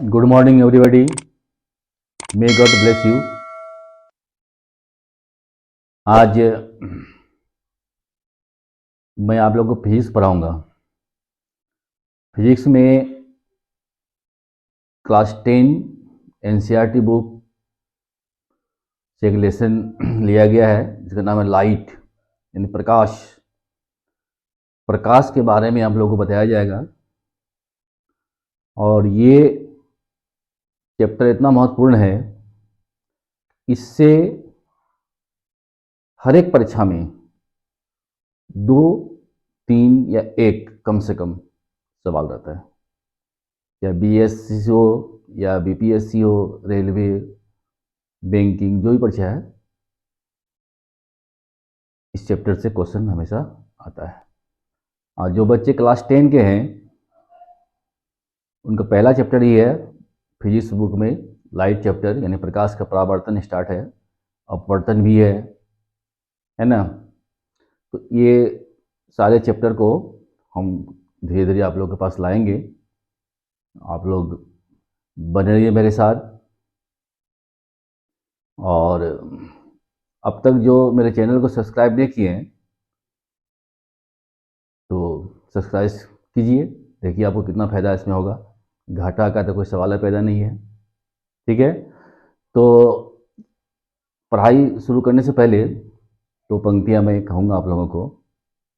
Good morning everybody. May God bless you. आज मैं आप लोगों को फिजिक्स पढ़ाऊंगा। फिजिक्स में क्लास 10 एनसीईआरटी बुक से एक लेसन लिया गया है जिसका नाम है लाइट, यानी प्रकाश। प्रकाश के बारे में आप लोगों को बताया जाएगा और ये चैप्टर इतना महत्वपूर्ण है, इससे हर एक परीक्षा में 2, 3 या 1 कम से कम सवाल रहता है, या बीएससी हो या बीपीएससी हो, रेलवे, बैंकिंग, जो भी परीक्षा है, इस चैप्टर से क्वेश्चन हमेशा आता है। और जो बच्चे क्लास 10 के हैं उनका पहला चैप्टर ही है फिजिक्स बुक में लाइट चैप्टर, यानी प्रकाश का परावर्तन स्टार्ट है, अपवर्तन भी है ना। तो ये सारे चैप्टर को हम धीरे धीरे आप लोगों के पास लाएंगे। आप लोग बने रहिए मेरे साथ। और अब तक जो मेरे चैनल को सब्सक्राइब नहीं किए हैं तो सब्सक्राइब कीजिए, देखिए आपको कितना फ़ायदा इसमें होगा। घाटा का तो कोई सवाल पैदा नहीं है, ठीक है। तो पढ़ाई शुरू करने से पहले 2 पंक्तियां मैं कहूँगा आप लोगों को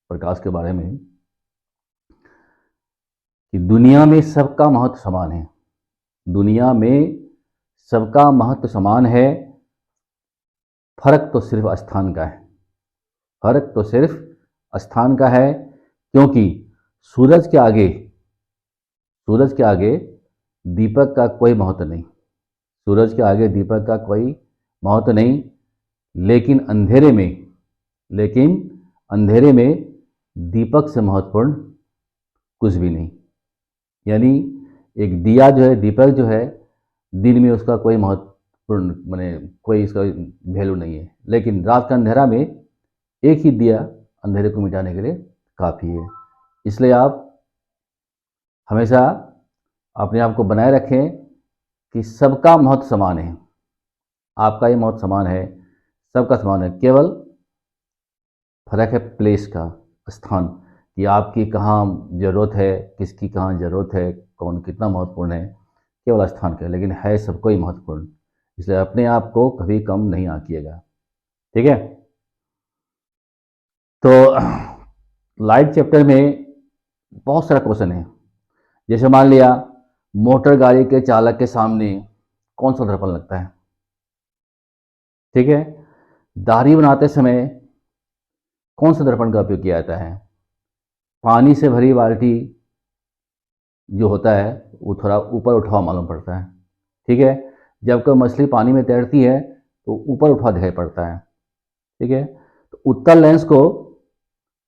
प्रकाश के बारे में, कि दुनिया में सबका महत्व समान है। दुनिया में सबका महत्व समान है, फर्क तो सिर्फ स्थान का है। फर्क तो सिर्फ स्थान का है, क्योंकि सूरज के आगे दीपक का कोई महत्व नहीं। सूरज के आगे दीपक का कोई महत्व नहीं, लेकिन अंधेरे में दीपक से महत्वपूर्ण कुछ भी नहीं। यानी एक दिया जो है, दीपक जो है, दिन में उसका कोई महत्वपूर्ण माने कोई इसका वैल्यू नहीं है, लेकिन रात का अंधेरा में एक ही दिया अंधेरे को मिटाने के लिए काफ़ी है। इसलिए आप हमेशा अपने आप को बनाए रखें कि सबका महत्व समान है। आपका ही महत्व समान है, सबका समान है, केवल फर्क है प्लेस का, स्थान, कि आपकी कहाँ ज़रूरत है, किसकी कहाँ ज़रूरत है, कौन कितना महत्वपूर्ण है, केवल स्थान का, लेकिन है सबको ही महत्वपूर्ण। इसलिए अपने आप को कभी कम नहीं आंकिएगा, ठीक है। तो लाइट चैप्टर में बहुत सारा क्वेश्चन है। जैसे मान लिया मोटर गाड़ी के चालक के सामने कौन सा दर्पण लगता है, ठीक है। दाढ़ी बनाते समय कौन सा दर्पण का उपयोग किया जाता है। पानी से भरी बाल्टी जो होता है वो थोड़ा ऊपर उठा हुआ मालूम पड़ता है, ठीक है। जब कोई मछली पानी में तैरती है तो ऊपर उठा दिखाई पड़ता है, ठीक है। तो उत्तल लेंस को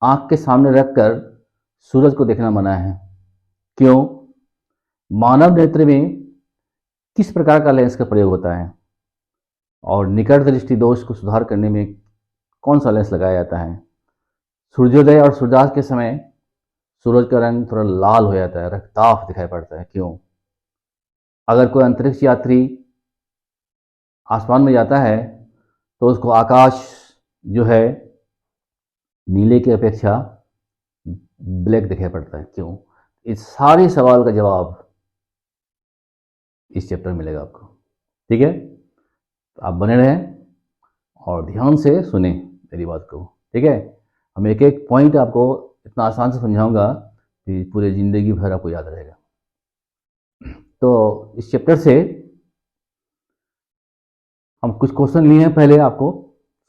आंख के सामने रखकर सूरज को देखना मना है। क्यों? मानव नेत्र में किस प्रकार का लेंस का प्रयोग होता है और निकट दृष्टि दोष को सुधार करने में कौन सा लेंस लगाया जाता है। सूर्योदय और सूर्यास्त के समय सूरज का रंग थोड़ा लाल हो जाता है, रक्ताभ दिखाई पड़ता है। क्यों? अगर कोई अंतरिक्ष यात्री आसमान में जाता है तो उसको आकाश जो है नीले की अपेक्षा ब्लैक दिखाई पड़ता है। क्यों? इस सारे सवाल का जवाब इस चैप्टर में मिलेगा आपको, ठीक है। तो आप बने रहें और ध्यान से सुने मेरी बात को, ठीक है। हम एक एक पॉइंट आपको इतना आसान से समझाऊंगा कि पूरे ज़िंदगी भर आपको याद रहेगा। तो इस चैप्टर से हम कुछ क्वेश्चन लिए हैं, पहले आपको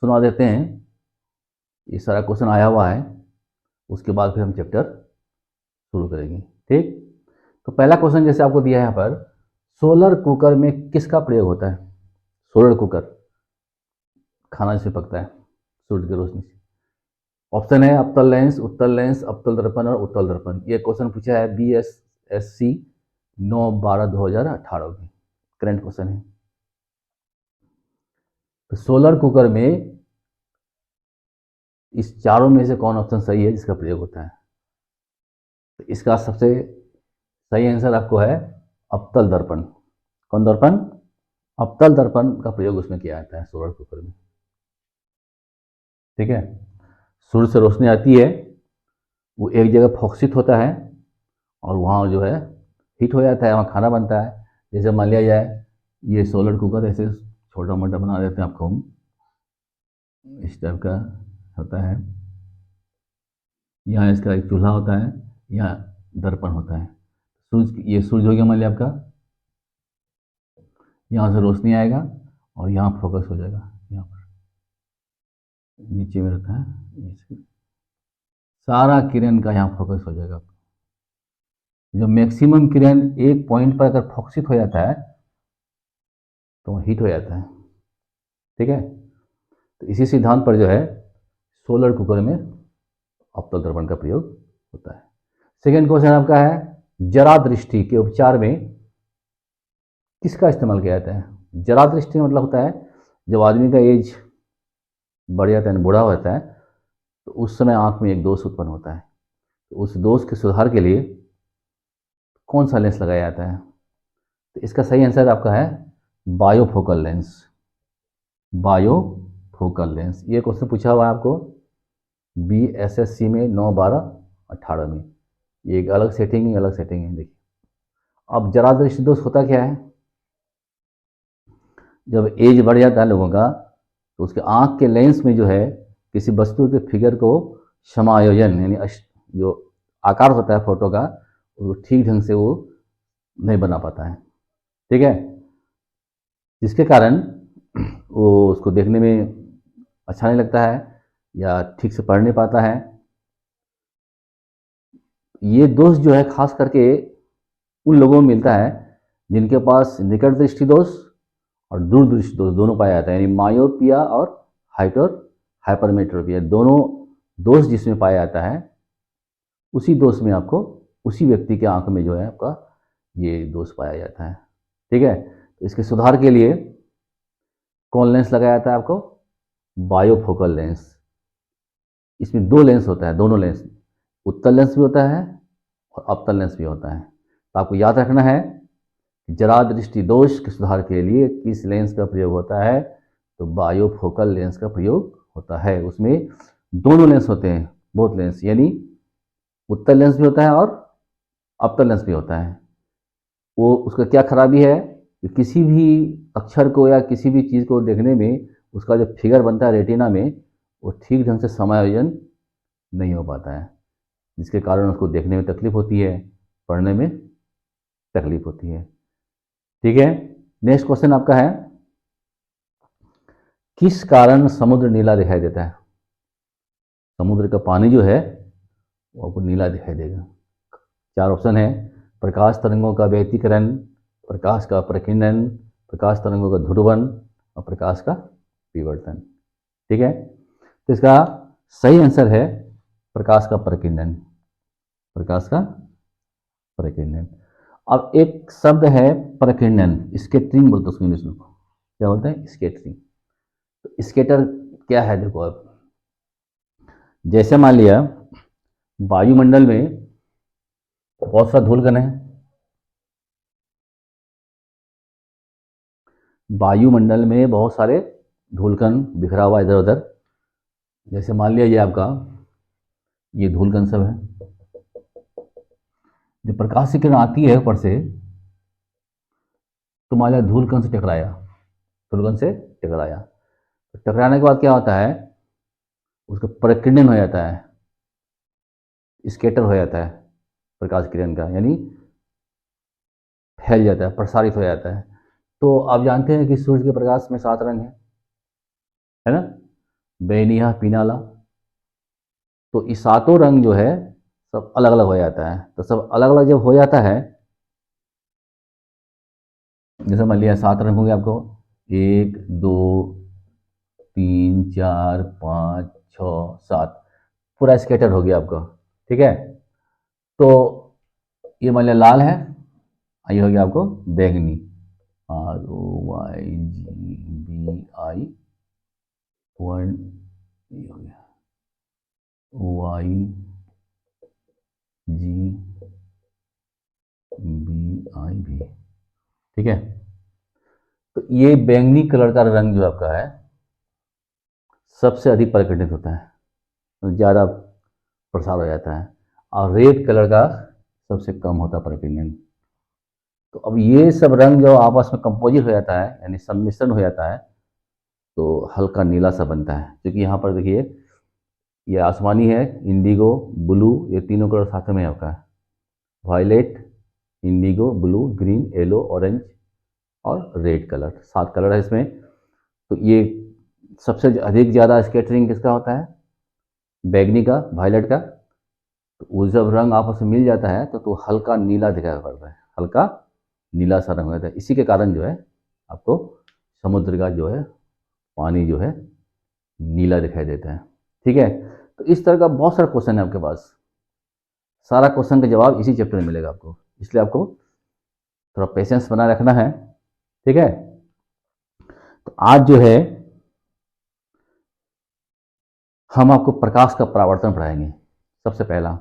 सुना देते हैं। ये सारा क्वेश्चन आया हुआ है, उसके बाद फिर हम चैप्टर शुरू करेंगे, ठीक। तो पहला क्वेश्चन जैसे आपको दिया है यहाँ पर, सोलर कुकर में किसका प्रयोग होता है। सोलर कुकर, खाना जिसमें पकता है सूरज की रोशनी से। ऑप्शन है अवतल लेंस, उत्तल लेंस, अवतल दर्पण और उत्तल दर्पण। ये क्वेश्चन पूछा है BSSC 9/12/2018 में, करंट क्वेश्चन है। तो सोलर कुकर में इस चारों में से कौन ऑप्शन सही है जिसका प्रयोग होता है। तो इसका सबसे सही आंसर आपको है अवतल दर्पण। कौन दर्पण? अवतल दर्पण का प्रयोग उसमें किया जाता है सोलर कुकर में। ठीक है, सूर्य से रोशनी आती है, वो एक जगह फोकसित होता है और वहाँ जो है हीट हो जाता है, वहाँ खाना बनता है। जैसे मान लिया जाए ये सोलर कुकर ऐसे छोटा मोटा बना देते हैं आपको हम, इस टाइप का होता है। यहाँ इसका एक चूल्हा होता है, यहाँ दर्पण होता है। ये सूरज हो गया मान लिया आपका, यहाँ से रोशनी आएगा और यहाँ फोकस हो जाएगा, यहाँ पर नीचे में रहता है, सारा किरण का यहाँ फोकस हो जाएगा। जब मैक्सिमम किरण एक पॉइंट पर अगर फोकसित हो जाता है तो हीट हो जाता है। ठीक है, तो इसी सिद्धांत पर जो है सोलर कुकर में अवतल दर्पण का प्रयोग होता है। सेकेंड क्वेश्चन आपका है, जरा दृष्टि के उपचार में किसका इस्तेमाल किया जाता है? जरा दृष्टि का मतलब होता है जब आदमी का एज बढ़ जाता है, बूढ़ा होता है, तो उस समय आंख में एक दोष उत्पन्न होता है। तो उस दोष के सुधार के लिए कौन सा लेंस लगाया जाता है? तो इसका सही आंसर आपका है बायोफोकल लेंस। बायोफोकल लेंस, ये क्वेश्चन पूछा हुआ है आपको BSSC में 9, 12, 18 में। ये एक अलग सेटिंग है, अलग सेटिंग है। देखिए, अब जरा दृष्टि दोष होता क्या है? जब एज बढ़ जाता है लोगों का, तो उसके आंख के लेंस में जो है किसी वस्तु के फिगर को समायोजन, यानी जो आकार होता है फोटो का, वो ठीक ढंग से वो नहीं बना पाता है। ठीक है, जिसके कारण वो उसको देखने में अच्छा नहीं लगता है या ठीक से पढ़ नहीं पाता है। ये दोष जो है खास करके उन लोगों में मिलता है जिनके पास निकट दृष्टि दोष और दूर दृष्टि दोष दोनों पाया जाता है, यानी मायोपिया और हाइपरमेट्रोपिया दोनों दोष जिसमें पाया जाता है, उसी दोष में आपको उसी व्यक्ति के आंख में जो है आपका ये दोष पाया जाता है। ठीक है, तो इसके सुधार के लिए कौन लेंस लगाया जाता है आपको? बायोफोकल लेंस। इसमें दो लेंस होता है, दोनों लेंस, उत्तल लेंस भी होता है और अवतल लेंस भी होता है। तो आपको याद रखना है जरा दृष्टि दोष के सुधार के लिए किस लेंस का प्रयोग होता है? तो बायोफोकल लेंस का प्रयोग होता है। उसमें दोनों लेंस होते हैं, बोथ लेंस, यानी उत्तल लेंस भी होता है और अवतल लेंस भी होता है। वो उसका क्या खराबी है कि किसी भी अक्षर को या किसी भी चीज़ को देखने में उसका जो फिगर बनता है रेटिना में, वो ठीक ढंग से समायोजन नहीं हो पाता है, जिसके कारण उसको देखने में तकलीफ होती है, पढ़ने में तकलीफ होती है। ठीक है, नेक्स्ट क्वेश्चन आपका है, किस कारण समुद्र नीला दिखाई देता है? समुद्र का पानी जो है वो आपको नीला दिखाई देगा। चार ऑप्शन है, प्रकाश तरंगों का व्यतिकरण, प्रकाश का प्रकीर्णन, प्रकाश तरंगों का ध्रुवन और प्रकाश का विवर्तन। ठीक है, तो इसका सही आंसर है प्रकाश का प्रकीर्णन। प्रकाश का प्रकीर्णन। अब एक शब्द है प्रकीर्णन, स्केटरिंग बोलते हैं उसको इंग्लिश में। क्या बोलते हैं? स्केटरिंग। तो स्केटर क्या है? देखो, अब जैसे मान लिया वायुमंडल में बहुत सा धूलकण है, वायुमंडल में बहुत सारे धूलकण बिखरा हुआ इधर उधर। जैसे मान लिया ये आपका ये धूलकण सब है, जब प्रकाश की किरण आती है ऊपर से तो मान लिया धूलकण से टकराया, धूलकण से टकराया, तो टकराने के बाद क्या होता है, उसका प्रकीर्णन हो जाता है, स्केटर हो जाता है प्रकाश किरण का, यानी फैल जाता है, प्रसारित हो जाता है। तो आप जानते हैं कि सूर्य के प्रकाश में 7 रंग है ना? बेनिया, पीनाला। तो ये सातों रंग जो है सब अलग अलग हो जाता है। तो सब अलग अलग जब हो जाता है, जैसे मान लिया 7 रंग होंगे आपको, 1, 2, 3, 4, 5, 6, 7, पूरा स्केटर हो गया आपको। ठीक है, तो ये मान लिया लाल है, ये हो गया आपको बैंगनी, ROYGBI, वन, ये हो गया YGBI भी। ठीक है। तो ये बैंगनी कलर का रंग जो आपका है सबसे अधिक प्रकटित होता है, तो ज़्यादा प्रसार हो जाता है, और रेड कलर का सबसे कम होता है प्रकीर्णन। तो अब ये सब रंग जो आपस में कंपोजिट हो जाता है, यानी सम्मिश्रण हो जाता है, तो हल्का नीला सा बनता है। क्योंकि यहाँ पर देखिए ये आसमानी है, इंडिगो, ब्लू, ये तीनों कलर साथ में आपका है, violet, indigo, blue, green, yellow, orange और रेड कलर, 7 कलर है इसमें। तो ये सबसे अधिक ज़्यादा स्कैटरिंग किसका होता है? बैगनी का, वायलेट का। तो वो जब रंग आपस में मिल जाता है तो हल्का नीला दिखाई पड़ता है, हल्का नीला सा रंग होता है। इसी के कारण जो है आपको समुद्र का जो है पानी जो है नीला दिखाई देता है। ठीक है। तो इस तरह का बहुत सारा क्वेश्चन है आपके पास, सारा क्वेश्चन का जवाब इसी चैप्टर में मिलेगा आपको, इसलिए आपको थोड़ा पेशेंस बना रखना है। ठीक है। तो आज जो है हम आपको प्रकाश का परावर्तन पढ़ाएंगे सबसे पहला,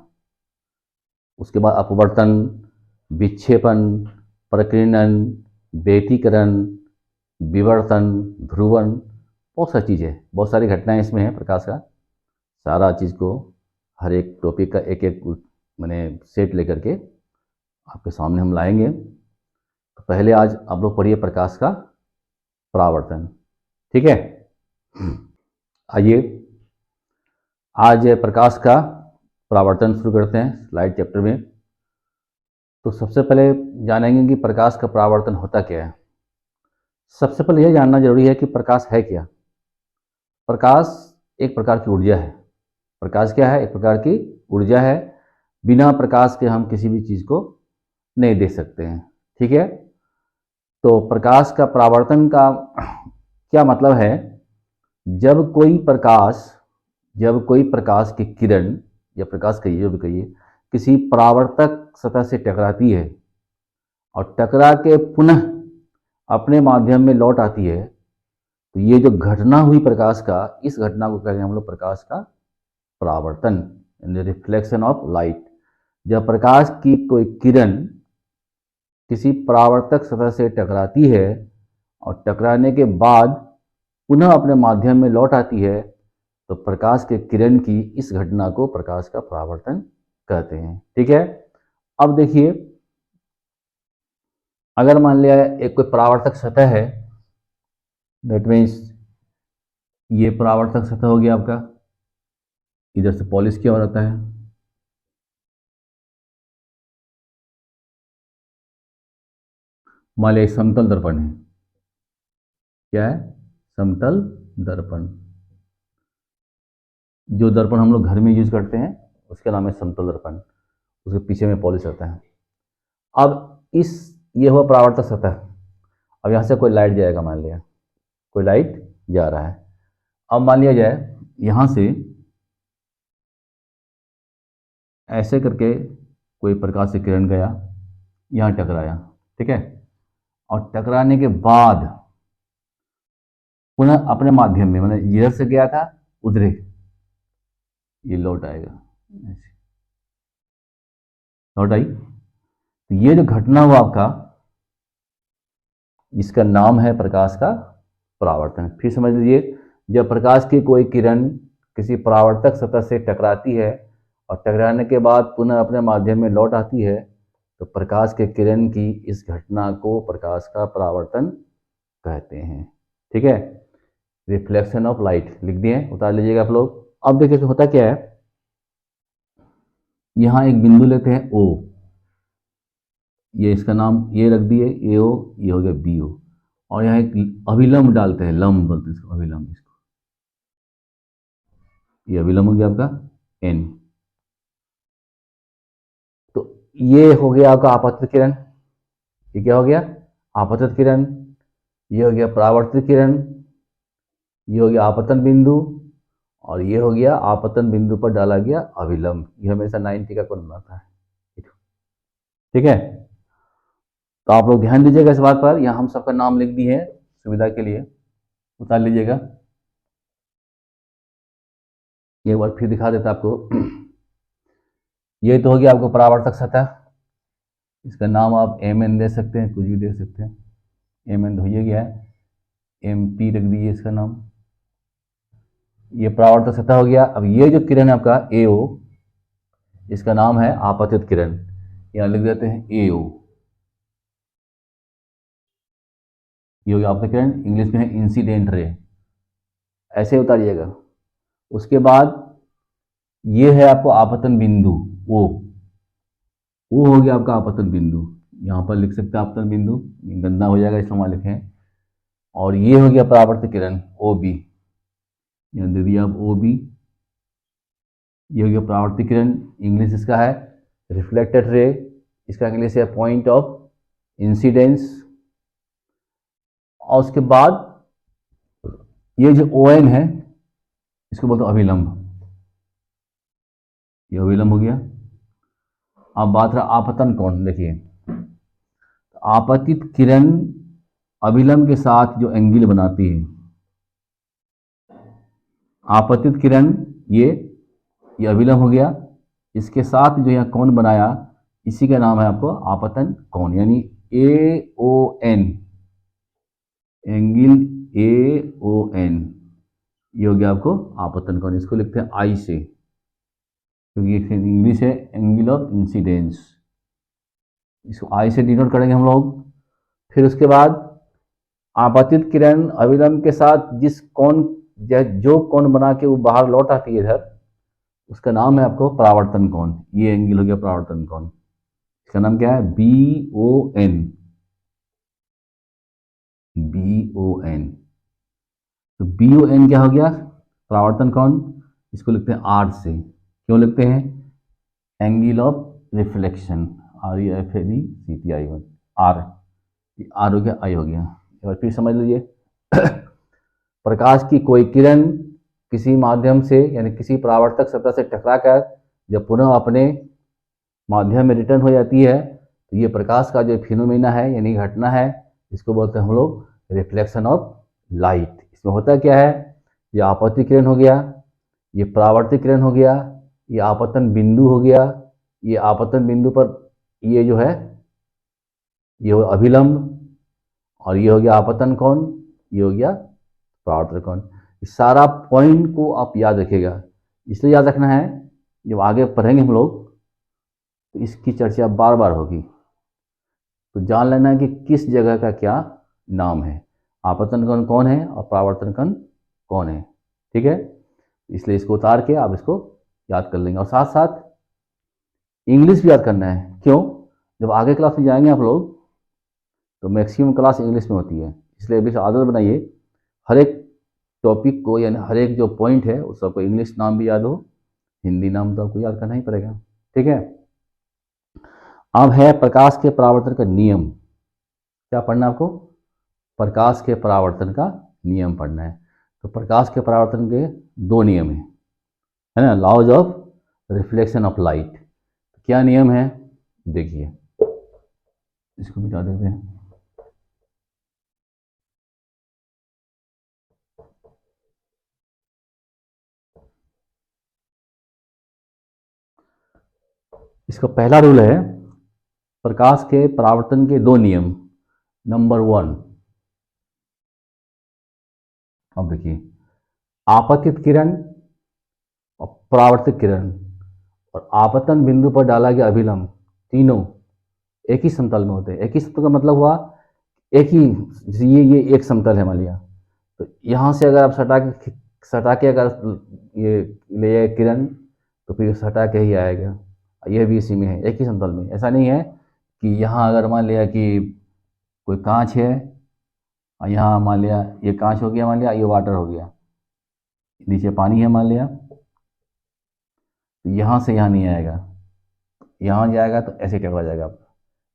उसके बाद अपवर्तन, विक्षेपण, प्रकीर्णन, व्यतिकरण, विवर्तन, ध्रुवन, बहुत सारी चीज़ें, बहुत सारी घटनाएं इसमें हैं प्रकाश का। सारा चीज़ को हर एक टॉपिक का एक एक मैंने सेट लेकर के आपके सामने हम लाएंगे। तो पहले आज आप लोग पढ़िए प्रकाश का परावर्तन। ठीक है। आइए आज प्रकाश का परावर्तन शुरू करते हैं स्लाइड चैप्टर में। तो सबसे पहले जानेंगे कि प्रकाश का परावर्तन होता क्या है। सबसे पहले यह जानना जरूरी है कि प्रकाश है क्या। प्रकाश एक प्रकार की ऊर्जा है। प्रकाश क्या है? एक प्रकार की ऊर्जा है। बिना प्रकाश के हम किसी भी चीज़ को नहीं देख सकते हैं। ठीक है। तो प्रकाश का परावर्तन का क्या मतलब है? जब कोई प्रकाश की किरण या प्रकाश कहिए जो भी कहिए किसी परावर्तक सतह से टकराती है और टकरा के पुनः अपने माध्यम में लौट आती है, तो ये जो घटना हुई प्रकाश का, इस घटना को कहते हैं हम लोग प्रकाश का परावर्तन, रिफ्लेक्शन ऑफ लाइट। जब प्रकाश की कोई किरण किसी परावर्तक सतह से टकराती है और टकराने के बाद पुनः अपने माध्यम में लौट आती है, तो प्रकाश के किरण की इस घटना को प्रकाश का परावर्तन कहते हैं। ठीक है। अब देखिए, अगर मान लिया एक कोई परावर्तक सतह है, दैट मीन्स ये परावर्तक सतह हो गया आपका, इधर से पॉलिश किया हो रहता है। मान लिया समतल दर्पण है। क्या है? समतल दर्पण। जो दर्पण हम लोग घर में यूज करते हैं उसका नाम है समतल दर्पण, उसके पीछे में पॉलिश रहता है। अब ये हुआ परावर्तक सतह। अब यहाँ से कोई लाइट जाएगा, मान लिया कोई लाइट जा रहा है। अब मान लिया जाए यहाँ से ऐसे करके कोई प्रकाश से किरण गया, यहाँ टकराया। ठीक है। और टकराने के बाद पुनः अपने माध्यम में, मैंने इधर से गया था उधर ये लौट आएगा, लौट आई। तो ये जो घटना हुआ आपका, इसका नाम है प्रकाश का परावर्तन। फिर समझ लीजिए, जब प्रकाश की कोई किरण किसी परावर्तक सतह से टकराती है और टकराने के बाद पुनः अपने माध्यम में लौट आती है, तो प्रकाश के किरण की इस घटना को प्रकाश का परावर्तन कहते हैं। ठीक है। रिफ्लेक्शन ऑफ लाइट लिख दिए, उतार लीजिएगा आप लोग। अब देखिए तो होता क्या है, यहाँ एक बिंदु लेते हैं ओ, ये इसका नाम ये रख दिए ए ओ, ये हो गया बी ओ, और यहाँ एक अभिलंब डालते हैं, लंब बोलते हैं इसको, अभिलंब। इसको ये अभिलंब हो गया आपका एन। तो ये हो गया आपका आपतित किरण। ये क्या हो गया? आपतित किरण। ये हो गया परावर्तित किरण। ये हो गया आपतन बिंदु, और ये हो गया आपतन बिंदु पर डाला गया अभिलंब। ये हमेशा 90 का कोण बनाता है। ठीक है। तो आप लोग ध्यान दीजिएगा इस बात पर, यहाँ हम सबका नाम लिख दिए हैं सुविधा के लिए, उतार लीजिएगा। एक बार फिर दिखा देता आपको। ये तो हो गया आपको परावर्तक सतह, इसका नाम आप एम एन दे सकते हैं, कुछ भी दे सकते हैं। एम एन तो हो ही गया है, एम पी रख दीजिए इसका नाम। ये परावर्तक सतह हो गया। अब ये जो किरण है आपका ए ओ, इसका नाम है आपतित किरण, यहाँ लिख देते हैं ए ओ। ये हो गया आपतित किरण, इंग्लिश में है इंसिडेंट रे, ऐसे उतारिएगा। उसके बाद ये है आपको आपतन बिंदु वो हो गया आपका आपतन बिंदु, यहाँ पर लिख सकते हैं आपतन बिंदु, गंदा हो जाएगा इसलिए वहाँ लिखें। और ये हो गया परावर्तित किरण ओ बी, यहाँ दे दिया आप ओ बी। ये हो गया परावर्तित किरण, इंग्लिश इसका है रिफ्लेक्टेड रे, इसका इंग्लिश है पॉइंट ऑफ इंसिडेंस। और उसके बाद ये जो ओ एन है इसको बोलते हैं अभिलंब, ये अभिलंब हो गया। अब बात रहा आपतन कोण, देखिए आपतित किरण अभिलंब के साथ जो एंगल बनाती है, आपतित किरण ये अभिलंब हो गया, इसके साथ जो यहाँ कोण बनाया इसी का नाम है आपको आपतन कोण, यानी A O N, angle A O N, ये हो गया आपको आपतन कोण। इसको लिखते हैं आई से, क्योंकि इंग्लिश है एंगल ऑफ इंसिडेंस, इसको आई से डिनोट करेंगे हम लोग। फिर उसके बाद आपतित किरण अभिलंब के साथ जिस कोण, जो कोण बना के वो बाहर लौट आती है इधर, उसका नाम है आपको परावर्तन कोण। ये एंगल हो गया परावर्तन कोण, इसका नाम क्या है B O N, B O N. तो बी ओ एन क्या हो गया परावर्तन कोण, इसको लिखते हैं आर से। क्यों लिखते हैं, angle of reflection, R E F L E C T I one, R, R हो गया आई हो गया। एक बार फिर समझ लीजिए प्रकाश की कोई किरण किसी माध्यम से यानी किसी परावर्तक सतह से टकराकर जब पुनः अपने माध्यम में रिटर्न हो जाती है तो ये प्रकाश का जो फिनोमेना है यानी घटना है, इसको बोलते हैं हम लोग रिफ्लेक्शन ऑफ लाइट। इसमें होता क्या है, ये आपतित किरण हो गया, ये परावर्तित किरण हो गया, ये आपतन बिंदु हो गया, ये आपतन बिंदु पर ये जो है ये हो अभिलंब, और ये हो गया आपतन कोण, ये हो गया परावर्तन कोण। इस सारा पॉइंट को आप याद रखिएगा, इसलिए याद रखना है जब आगे पढ़ेंगे हम लोग तो इसकी चर्चा बार बार होगी, तो जान लेना है कि किस जगह का क्या नाम है, आपतन कोण कौन है और परावर्तन कोण कौन है। ठीक है, इसलिए इसको उतार के आप इसको याद कर लेंगे, और साथ साथ इंग्लिश भी याद करना है। क्यों, जब आगे क्लास में जाएंगे आप लोग तो मैक्सिमम क्लास इंग्लिश में होती है, इसलिए अभी से आदत बनाइए हर एक टॉपिक को यानी हर एक जो पॉइंट है उस सबको इंग्लिश नाम भी याद हो, हिंदी नाम तो आपको याद करना ही पड़ेगा। ठीक है, अब है प्रकाश के परावर्तन का नियम। क्या पढ़ना है आपको, प्रकाश के परावर्तन का नियम पढ़ना है। तो प्रकाश के परावर्तन के दो नियम है ना, laws of reflection of light. क्या नियम है देखिए, इसको मिटा देते हैं। इसका पहला रूल है प्रकाश के परावर्तन के दो नियम। नंबर वन, अब देखिए आपतित किरण और परावर्तित किरण और आपतन बिंदु पर डाला गया अभिलंब, तीनों एक ही समतल में होते हैं। एक ही समतल का मतलब हुआ एक ही, ये एक समतल है मान लिया, तो यहाँ से अगर आप सटा के अगर ये ले जाए किरण तो फिर सटा के ही आएगा, यह भी इसी में है एक ही समतल में। ऐसा नहीं है कि यहाँ अगर मान लिया कि कोई कांच है और यहाँ मान लिया ये कांच हो गया, मान लिया ये वाटर हो गया, नीचे पानी है मान लिया, तो यहाँ से यहाँ नहीं आएगा, यहाँ जाएगा तो ऐसे टकरा जाएगा आपका,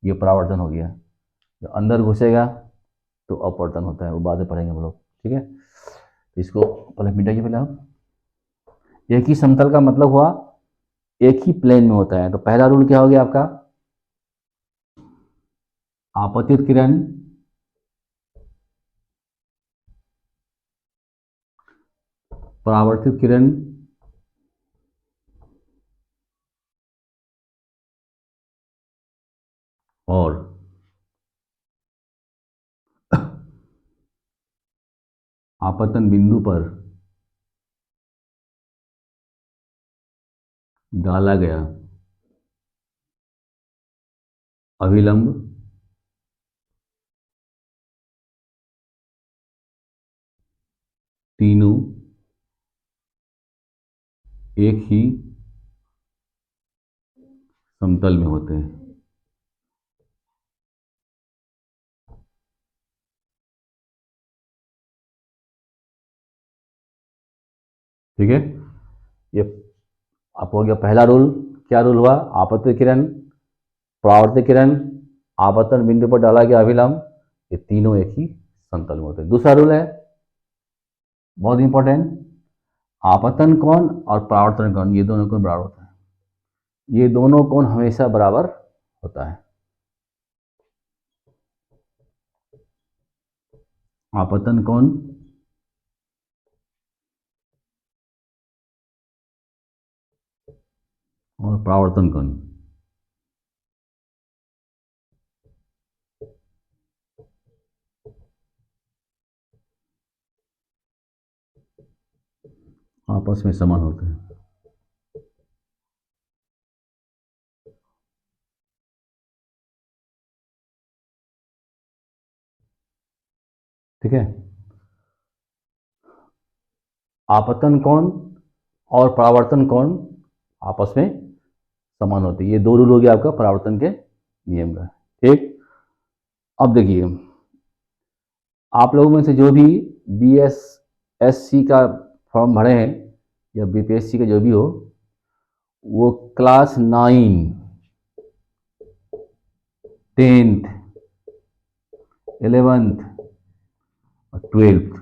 ये परावर्तन हो गया। जब अंदर घुसेगा तो अपवर्तन होता है, वो बाद में पढ़ेंगे हम लोग। ठीक है, तो इसको पहले मिटाइए पहले आप। एक ही समतल का मतलब हुआ एक ही प्लेन में होता है। तो पहला रूल क्या हो गया आपका, आपतित किरण परावर्तित किरण और आपतन बिंदु पर डाला गया अभिलंब तीनों एक ही समतल में होते हैं। ठीक है, ये आपको हो गया पहला रूल। क्या रूल हुआ? आपतित किरण, परावर्तित किरण, आपतन बिंदु पर डाला गया अभिलंब, ये तीनों एक ही समतल में होते हैं। दूसरा रूल है बहुत इंपॉर्टेंट, आपतन कोण और परावर्तन कोण ये दोनों कोण बराबर होता है। ये दोनों कोण हमेशा बराबर होता है। आपतन कोण और परावर्तन कोण आपस में समान होते हैं। ठीक है, आपतन कोण और परावर्तन कोण आपस में समान होते हैं। ये दो रूल हो गया आपका परावर्तन के नियम का। ठीक, अब देखिए, आप लोगों में से जो भी BSSC का फॉर्म भरे हैं या BPSC का जो भी हो, वो क्लास 9, 10th, 11th और 12th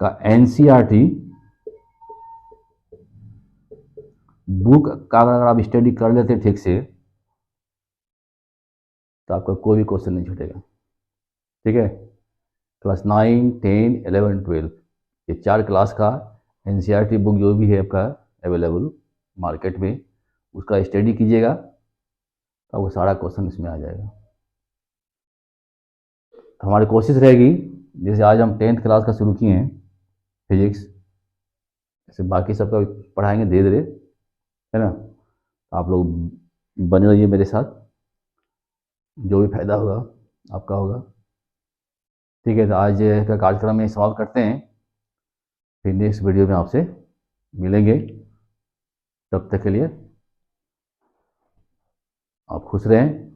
का NCERT बुक का अगर आप स्टडी कर लेते हैं ठीक से, तो आपका कोई भी क्वेश्चन नहीं छूटेगा। ठीक है, क्लास 9, 10, 11, 12 ये 4 क्लास का NCERT बुक जो भी है आपका अवेलेबल मार्केट में, उसका स्टडी कीजिएगा तो आपको सारा क्वेश्चन इसमें आ जाएगा। तो हमारी कोशिश रहेगी, जैसे आज हम 10th क्लास का शुरू किए हैं फिजिक्स, ऐसे बाकी सबका पढ़ाएंगे धीरे धीरे, है ना। तो आप लोग बने रहिए मेरे साथ, जो भी फायदा होगा आपका होगा। ठीक है, तो आज का कार्यक्रम में समाप्त करते हैं, फिर नेक्स्ट वीडियो में आपसे मिलेंगे। तब तक के लिए आप खुश रहें।